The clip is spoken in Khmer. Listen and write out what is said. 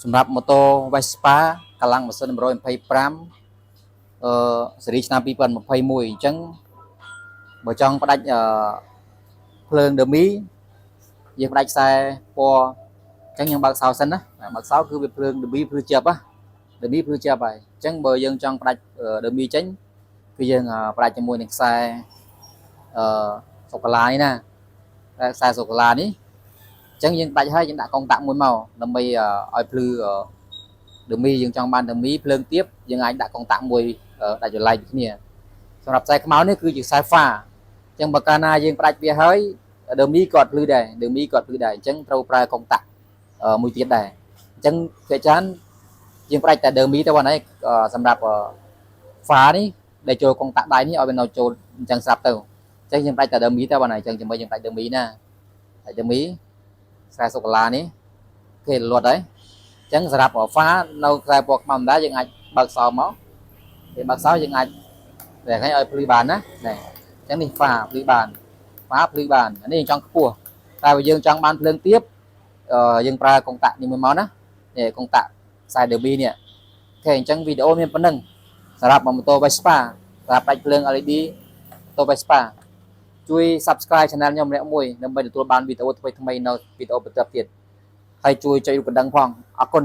សម្រាប់ម៉ូតូ Vespa កម្លាំងម៉ាស៊ីន125ស៊េរីឆ្នាំ2021អញ្ចឹងបើចង់ផ្ដាច់ភ្លើង dummy យើងផ្ដាច់ខ្សែពណ៌អញ្ចឹងយើងបើកសោសិនណាបើកសោគឺវាភ្លើង dummy ភ្លឺជាប់ណា dummy ភ្លឺជាប់ហើយអញ្ចឹងបើយើងចង់ផ្ដាច់ dummy ចេញគឺយើងផ្ដាច់ជាមួយនឹងខ្សែសូកូឡានេះណាខ្សែសូកូឡានេះអញ្ចឹងយើងដាច់ហើយយើងដាក់កុងតាក់មួយមកដើម្បីឲ្យភ្លឺ dummy យើងចង់បាន dummy ភ្លើងទៀបយើងអាចដាក់កុងតាក់មួយដាច់ចលែកគ្នាសម្រាប់ខ្សែខ្មៅនេះគឺជាខ្សែ pha អញ្ចឹងបើកាលណាយើងផ្ដាច់វាហើយ dummy ក៏ភ្លឺដែរ dummy ក៏ភ្លឺដែរអញ្ចឹងត្រូវប្រើកុងតាក់មួយទៀតដែរអញ្ចឹងគេច្រើនយើងផ្ដាច់តែ dummy ទៅបងឯងសម្រាប់ pha នេះដែលចូលកុងតាក់ដៃនេះឲ្យវានៅចូលអញ្ចឹងស្រាប់ទៅអញ្ចឹងយើងផ្ដាច់តែ dummy ទៅបងឯងអញ្ចឹងជាមួយយើងផ្ដាច់ dummy ណាផ្ដាច់ dummy ខ្សែសូកូឡានេះគេលត់ហើយអញ្ចឹងសម្រាប់ pha នៅខ្សែពណ៌ខ្មៅម្ដងយើងអាចបើកសោមកពេលបើកសោយើងអាចតែឲ្យភ្លឺបានណានេះអញ្ចឹងនេះ pha ភ្លឺបាន pha ភ្លឺបានអានេះយើងចង់ខ្ពស់តែបើយើងចង់បានភ្លើងទៀបយើងប្រើកុងតាក់នេះមួយមកណានេះកុងតាក់ខ្សែ dummy នេះអូខេអញ្ចឹងវីដេអូមានប៉ុណ្្នឹងសម្រាប់ម៉ូតូ Vespa សម្រាប់ដាច់ភ្លើង LED ម៉ូតូ Vespa ជួយ Subscribe Channel ខ្ញុំម្នាក់មួយដើម្បីទទួលបានវីដេអូថ្មីៗនៅវីដេអូបន្តទៀតហើយជួយចុចរូបកណ្ដឹងផងអរគុណ